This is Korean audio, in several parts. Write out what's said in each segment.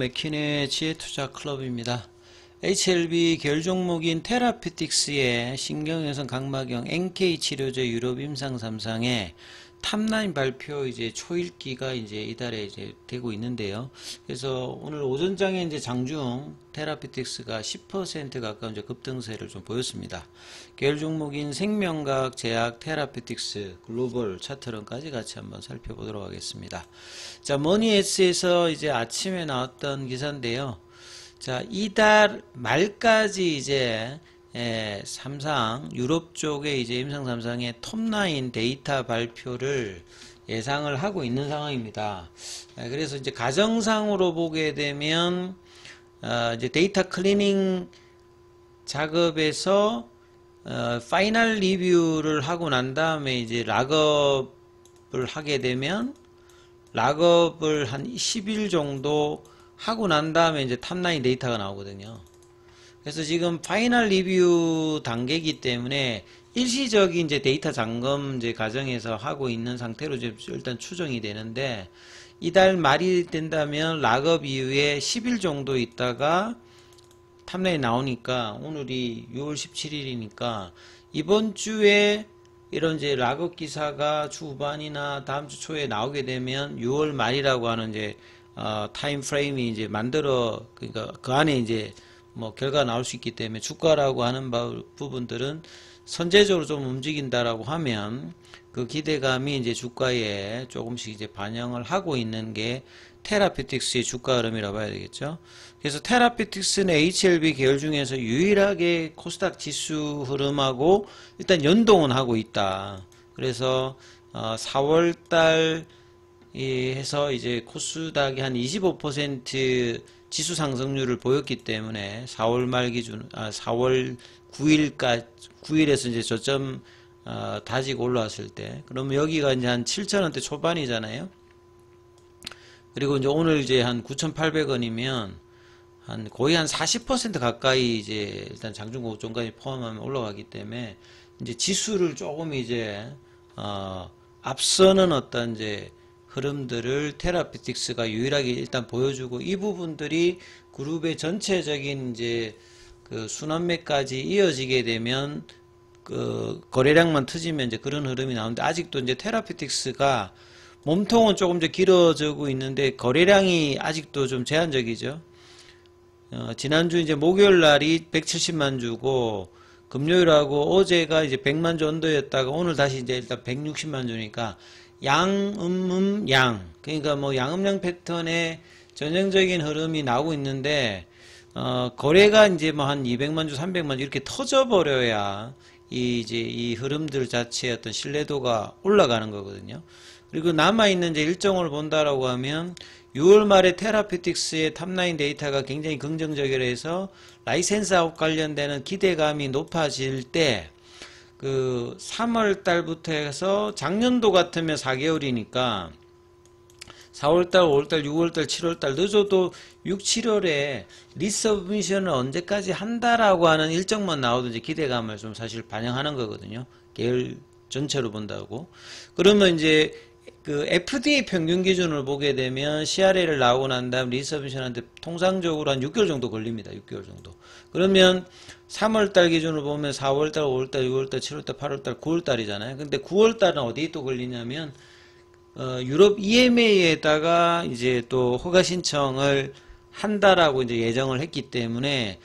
맥킨의 지혜투자 클럽입니다. HLB 계열 종목인 테라피틱스의 신경외선 각막형 NK 치료제 유럽 임상 3상에 탑라인 발표 이제 초읽기가 이제 이달에 이제 되고 있는데요. 그래서 오늘 오전장에 이제 장중 테라피틱스가 10% 가까운 이제 급등세를 좀 보였습니다. 계열 종목인 생명과학, 제약, 테라피틱스, 글로벌 차트론까지 같이 한번 살펴보도록 하겠습니다. 자, 머니에스에서 이제 아침에 나왔던 기사인데요. 자, 이달 말까지 이제 삼상 유럽 쪽에 이제 임상 3상의 톱라인 데이터 발표를 예상을 하고 있는 상황입니다. 그래서 이제 가정상으로 보게 되면 이제 데이터 클리닝 작업에서 파이널 리뷰를 하고 난 다음에 이제 락업을 하게 되면 락업을 한 10일 정도 하고 난 다음에 이제 탑라인 데이터가 나오거든요. 그래서 지금 파이널 리뷰 단계이기 때문에 일시적인 이제 데이터 점검 이제 과정에서 하고 있는 상태로 이제 일단 추정이 되는데, 이달 말이 된다면 락업 이후에 10일 정도 있다가 탑라인 나오니까 오늘이 6월 17일이니까 이번 주에 이런 이제 락업 기사가 주후반이나 다음 주 초에 나오게 되면 6월 말이라고 하는 이제 타임 프레임이 이제 그러니까 그 안에 이제 뭐 결과가 나올 수 있기 때문에 주가라고 하는 부분들은 선제적으로 좀 움직인다라고 하면 그 기대감이 이제 주가에 조금씩 이제 반영을 하고 있는 게 테라피틱스의 주가 흐름이라고 봐야 되겠죠. 그래서 테라피틱스는 HLB 계열 중에서 유일하게 코스닥 지수 흐름하고 일단 연동은 하고 있다. 그래서 4월달 해서 이제 코스닥이 한 25% 지수 상승률을 보였기 때문에 4월 말 기준 4월 9일에서 이제 저점 다지고 올라왔을 때, 그러면 여기가 이제 한 7,000원대 초반이잖아요. 그리고 이제 오늘 이제 한 9,800원이면 한 거의 한 40% 가까이 이제 일단 장중 고점까지 포함하면 올라가기 때문에 이제 지수를 조금 이제 앞서는 어떤 이제 흐름들을 테라피틱스가 유일하게 일단 보여주고, 이 부분들이 그룹의 전체적인 이제 그 순환매까지 이어지게 되면 그 거래량만 트지면 이제 그런 흐름이 나오는데, 아직도 이제 테라피틱스가 몸통은 조금 더 길어지고 있는데 거래량이 아직도 좀 제한적이죠. 지난주 이제 목요일 날이 170만 주고 금요일하고 어제가 이제 100만 주 언더였다가 오늘 다시 이제 일단 160만 주니까 양, 양. 그러니까 뭐 양음양 패턴의 전형적인 흐름이 나오고 있는데, 거래가 이제 뭐 한 200만 주, 300만 주 이렇게 터져버려야 이제 이 흐름들 자체의 어떤 신뢰도가 올라가는 거거든요. 그리고 남아있는 이제 일정을 본다라고 하면 6월 말에 테라피틱스의 탑라인 데이터가 굉장히 긍정적이라 해서 라이센스 아웃 관련되는 기대감이 높아질 때, 그 3월 달부터 해서 작년도 같으면 4개월이니까 4월 달, 5월 달, 6월 달, 7월 달 늦어도 6, 7월에 리서브미션을 언제까지 한다라고 하는 일정만 나오도 이제 기대감을 좀 사실 반영하는 거거든요. 계열 전체로 본다고. 그러면 이제 그 FDA 평균 기준을 보게 되면 CRA를 나오고 난 다음 리서브미션한테 통상적으로 한 6개월 정도 걸립니다. 6개월 정도. 그러면 3월달 기준으로 보면 4월달, 5월달, 6월달, 7월달, 8월달, 9월달이잖아요. 근데 9월달은 어디에 또 걸리냐면 유럽 EMA에다가 이제 또 허가 신청을 한다라고 이제 예정을 했기 때문에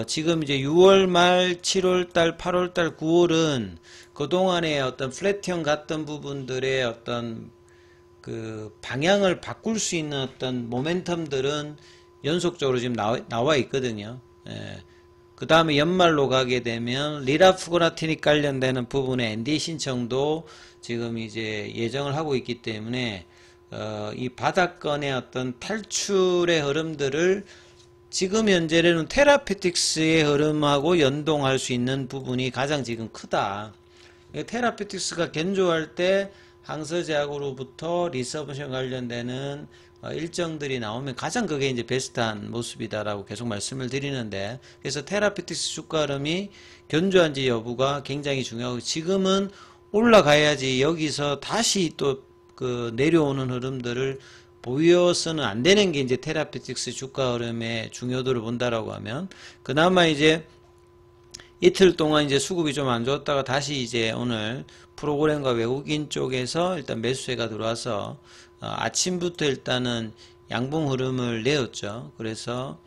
지금 이제 6월 말, 7월달, 8월달, 9월은 그동안에 어떤 플랫형 같던 부분들의 어떤 그 방향을 바꿀 수 있는 어떤 모멘텀들은 연속적으로 지금 나와 있거든요. 예. 그 다음에 연말로 가게 되면 리라프고라티닉 관련되는 부분의 NDA 신청도 지금 이제 예정을 하고 있기 때문에 이 바닥권의 어떤 탈출의 흐름들을 지금 현재는 테라피틱스의 흐름하고 연동할 수 있는 부분이 가장 지금 크다. 테라피틱스가 견조할 때 항서제약으로부터 리서브션 관련되는 일정들이 나오면 가장 그게 이제 베스트한 모습이다라고 계속 말씀을 드리는데, 그래서 테라피틱스 주가 흐름이 견조한지 여부가 굉장히 중요하고, 지금은 올라가야지 여기서 다시 또 그 내려오는 흐름들을 보여서는 안 되는 게 이제 테라피틱스 주가 흐름의 중요도를 본다라고 하면, 그나마 이제 이틀 동안 이제 수급이 좀 안 좋았다가 다시 이제 오늘 프로그램과 외국인 쪽에서 일단 매수세가 들어와서 아침부터 일단은 양봉 흐름을 내었죠. 그래서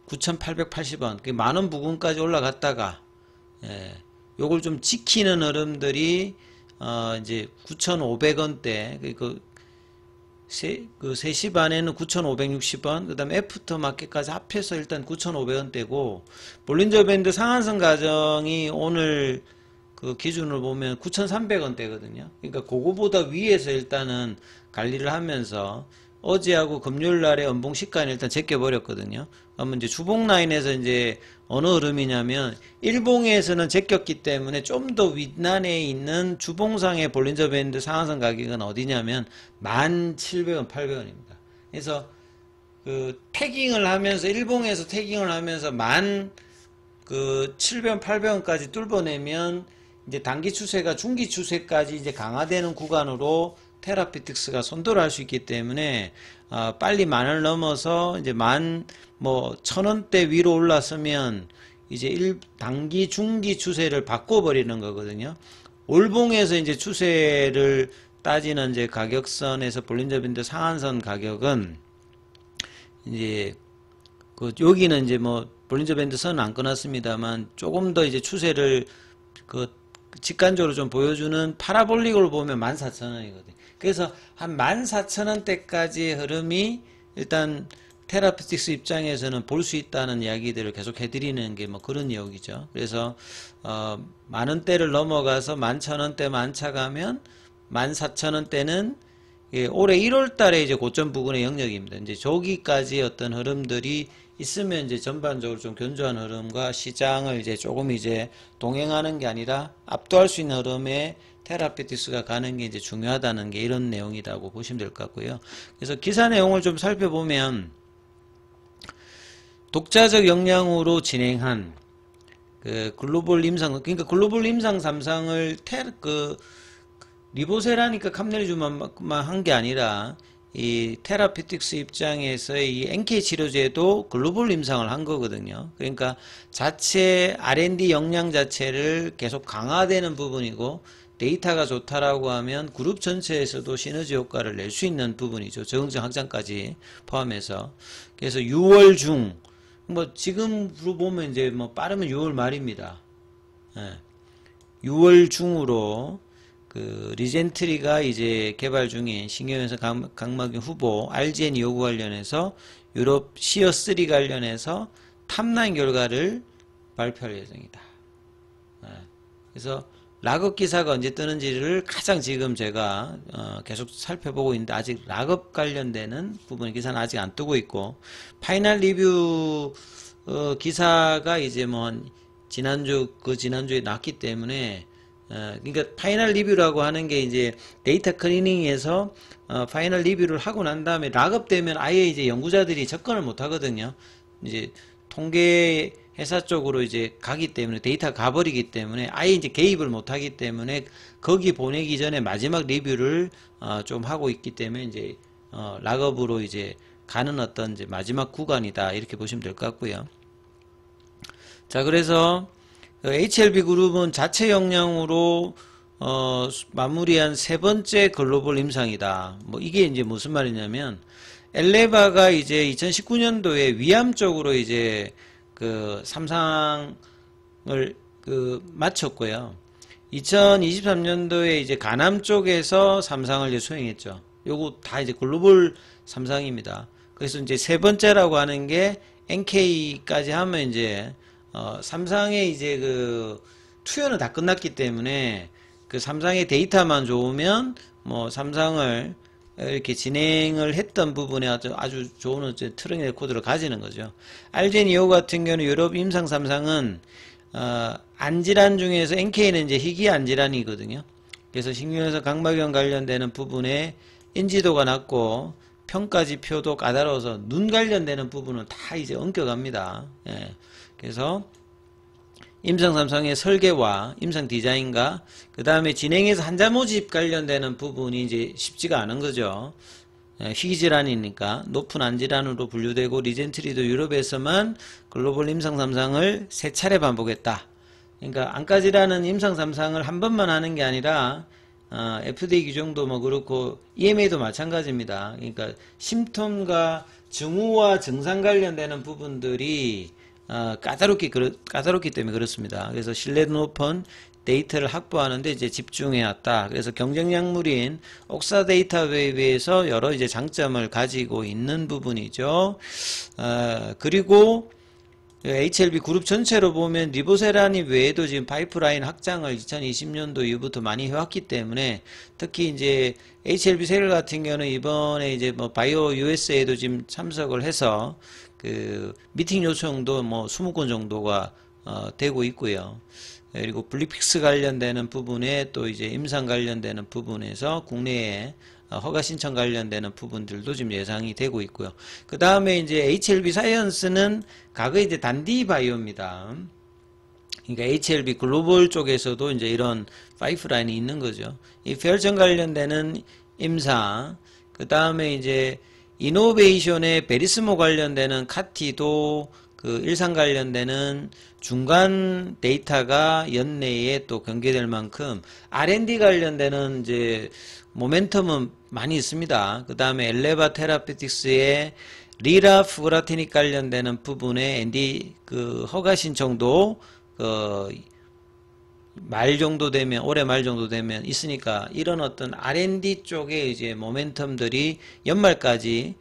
9,880원, 그 만원 부근까지 올라갔다가 요걸 좀 지키는 흐름들이 이제 9,500원대, 그 3시 반에는 9,560원, 그 다음에 애프터마켓까지 합해서 일단 9,500원대고, 볼린저 밴드 상한선 가정이 오늘 그 기준으로 보면 9,300원대거든요. 그러니까 그거보다 위에서 일단은 관리를 하면서 어제하고 금요일 날에 연봉 시가는 일단 제껴버렸거든요. 그러면 이제 주봉 라인에서 이제 어느 흐름이냐면, 일봉에서는 제꼈기 때문에 좀 더 윗난에 있는 주봉상의 볼린저 밴드 상한선 가격은 어디냐면 1,700원, 800원입니다. 그래서 그 태깅을 하면서, 일봉에서 태깅을 하면서 700원, 800원까지 뚫어내면 이제 단기 추세가 중기 추세까지 이제 강화되는 구간으로 테라피틱스가 선도를 할 수 있기 때문에 빨리 만을 넘어서 이제 1,000원대 위로 올랐으면 이제 단기 중기 추세를 바꿔버리는 거거든요. 올봉에서 이제 추세를 따지는 이제 가격선에서 볼린저 밴드 상한선 가격은 이제 여기는 이제 볼린저 밴드 선은 안 끊었습니다만 조금 더 이제 추세를 직관적으로 좀 보여주는 파라볼릭으로 보면 14,000원이거든요. 그래서 한 14,000원대까지의 흐름이 일단 테라피틱스 입장에서는 볼 수 있다는 이야기들을 계속 해드리는 게 그런 내용이죠. 그래서 만원대를 넘어가서 11,000원대 만차가면 14,000원대는 올해 1월달에 이제 고점 부근의 영역입니다. 이제 저기까지 어떤 흐름들이 있으면 이제 전반적으로 좀 견조한 흐름과 시장을 이제 조금 이제 동행하는 게 아니라 압도할 수 있는 흐름에 테라피틱스가 가는 게 이제 중요하다는 게 이런 내용이라고 보시면 될 것 같고요. 그래서 기사 내용을 좀 살펴보면, 독자적 역량으로 진행한 그 글로벌 임상, 그러니까 글로벌 임상 3상을 리보세라니까 캄넬리주만 한 게 아니라 이 테라피틱스 입장에서의 이 NK 치료제도 글로벌 임상을 한 거거든요. 그러니까 자체 R&D 역량 자체를 계속 강화되는 부분이고, 데이터가 좋다라고 하면 그룹 전체에서도 시너지 효과를 낼 수 있는 부분이죠. 적응증 확장까지 포함해서. 그래서 6월 중, 지금으로 보면 이제 빠르면 6월 말입니다. 6월 중으로 리젠트리가 이제 개발 중인 신경연성 각막염 후보 RGN 요구 관련해서 유럽 시어3 관련해서 탑라인 결과를 발표할 예정이다. 그래서 락업 기사가 언제 뜨는지를 가장 지금 제가 계속 살펴보고 있는데, 아직 락업 관련되는 부분 기사는 아직 안 뜨고 있고, 파이널 리뷰 기사가 이제 지난주에 났기 때문에, 그러니까 파이널 리뷰라고 하는 게 이제 데이터 클리닝에서 파이널 리뷰를 하고 난 다음에 락업 되면 아예 이제 연구자들이 접근을 못 하거든요. 이제 통계 회사 쪽으로 이제 가기 때문에, 데이터가 가버리기 때문에 아예 이제 개입을 못 하기 때문에 거기 보내기 전에 마지막 리뷰를 좀 하고 있기 때문에 이제 락업으로 이제 가는 어떤 이제 마지막 구간이다, 이렇게 보시면 될 것 같고요. 자, 그래서 HLB 그룹은 자체 역량으로 마무리한 세 번째 글로벌 임상이다. 이게 이제 무슨 말이냐면, 엘레바가 이제 2019년도에 위암 쪽으로 이제 3상을 마쳤고요. 2023년도에 이제 간암 쪽에서 3상을 이제 수행했죠. 요거 다 이제 글로벌 3상입니다. 그래서 이제 세 번째라고 하는 게 NK까지 하면 이제 3상의 이제 투여는 다 끝났기 때문에 3상의 데이터만 좋으면 3상을 이렇게 진행을 했던 부분에 아주 좋은 트랙 레코드를 가지는 거죠. RGN2 같은 경우는 유럽 임상 3상은 안질환 중에서 NK는 이제 희귀 안질환이거든요. 그래서 신경연성 각막염 관련되는 부분에 인지도가 낮고 평가지표도 까다로워서 눈 관련되는 부분은 다 이제 엉켜갑니다. 그래서 임상 3상의 설계와 임상 디자인과 그 다음에 진행해서 환자 모집 관련되는 부분이 이제 쉽지가 않은 거죠. 희귀질환이니까 높은 안질환으로 분류되고 리젠트리도 유럽에서만 글로벌 임상 3상을 3차례 반복했다. 그러니까 안과질환은 임상 3상을 한 번만 하는 게 아니라 FDA 규정도 뭐 그렇고 EMA도 마찬가지입니다. 그러니까 심텀과 증후와 증상 관련되는 부분들이 까다롭기 때문에 그렇습니다. 그래서 신뢰도 높은 데이터를 확보하는데 이제 집중해 왔다. 그래서 경쟁 약물인 옥사데이터베이비에서 여러 이제 장점을 가지고 있는 부분이죠. 그리고 HLB 그룹 전체로 보면 리보세라님 외에도 지금 파이프라인 확장을 2020년도 이후부터 많이 해왔기 때문에 특히 이제 HLB 세일 같은 경우는 이번에 이제 뭐 바이오 USA도 지금 참석을 해서 그 미팅 요청도 뭐 20건 정도가 되고 있고요. 그리고 블리픽스 관련되는 부분에 또 이제 임상 관련되는 부분에서 국내에 허가 신청 관련되는 부분들도 지금 예상이 되고 있고요. 그 다음에 이제 HLB 사이언스는 과거에 이제 단디 바이오입니다. 그러니까 HLB 글로벌 쪽에서도 이제 이런 파이프라인이 있는 거죠. 이 혈전 관련되는 임상, 그 다음에 이제 이노베이션의 베리스모 관련되는 카티도 그 일상 관련되는 중간 데이터가 연내에 또 경계될 만큼 R&D 관련되는 이제 모멘텀은 많이 있습니다. 그 다음에 엘레바 테라피틱스의 리라 푸그라티닉 관련되는 부분에 ND 그 허가 신청도 말 정도 되면 올해 말 정도 되면 있으니까 이런 어떤 R&D 쪽에 이제 모멘텀들이 연말까지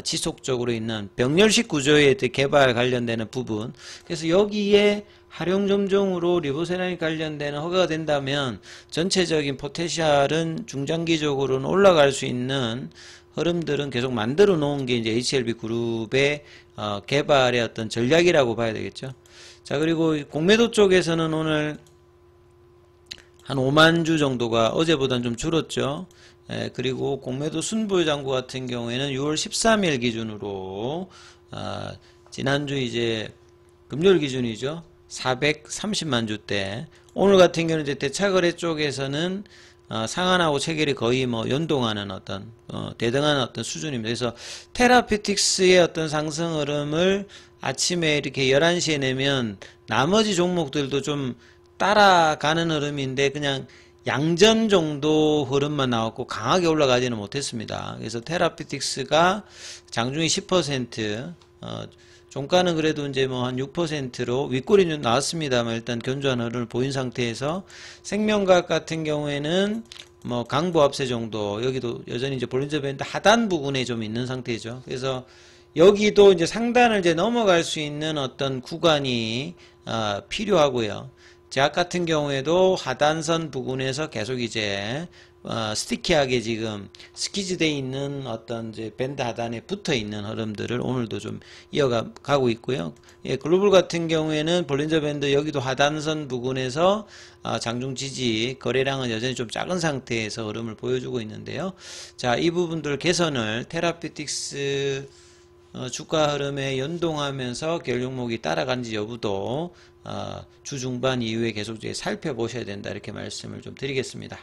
지속적으로 있는 병렬식 구조의 개발 관련되는 부분. 그래서 여기에 활용 점종으로 리보세라믹 관련되는 허가가 된다면 전체적인 포텐셜은 중장기적으로는 올라갈 수 있는 흐름들은 계속 만들어 놓은 게 이제 HLB 그룹의 개발의 어떤 전략이라고 봐야 되겠죠. 자, 그리고 공매도 쪽에서는 오늘 한 5만 주 정도가 어제보다는 좀 줄었죠. 그리고 공매도 순보유장구 같은 경우에는 6월 13일 기준으로 지난주 이제 금요일 기준이죠. 430만 주대. 오늘 같은 경우는 이제 대차거래 쪽에서는 상한하고 체결이 거의 뭐 연동하는 어떤 대등한 어떤 수준입니다. 그래서 테라피틱스의 어떤 상승 흐름을 아침에 이렇게 11시에 내면 나머지 종목들도 좀 따라가는 흐름인데 그냥 양전 정도 흐름만 나왔고 강하게 올라가지는 못했습니다. 그래서 테라피틱스가 장중에 10%, 종가는 그래도 이제 뭐 한 6%로 윗골이 좀 나왔습니다만 일단 견조한 흐름을 보인 상태에서 생명과학 같은 경우에는 뭐 강보합세 정도, 여기도 여전히 이제 볼린저 밴드 하단 부분에 좀 있는 상태죠. 그래서 여기도 이제 상단을 이제 넘어갈 수 있는 어떤 구간이 필요하고요. 제약 같은 경우에도 하단선 부근에서 계속 이제 스티키하게 지금 스키즈되어 있는 어떤 이제 밴드 하단에 붙어 있는 흐름들을 오늘도 좀 이어가고 있고요. 예, 글로벌 같은 경우에는 볼린저 밴드 여기도 하단선 부근에서 장중 지지 거래량은 여전히 좀 작은 상태에서 흐름을 보여주고 있는데요. 자, 이 부분들 개선을 테라피틱스 주가 흐름에 연동하면서 계열 종목이 따라간지 여부도 주 중반 이후에 계속 살펴보셔야 된다 이렇게 말씀을 좀 드리겠습니다.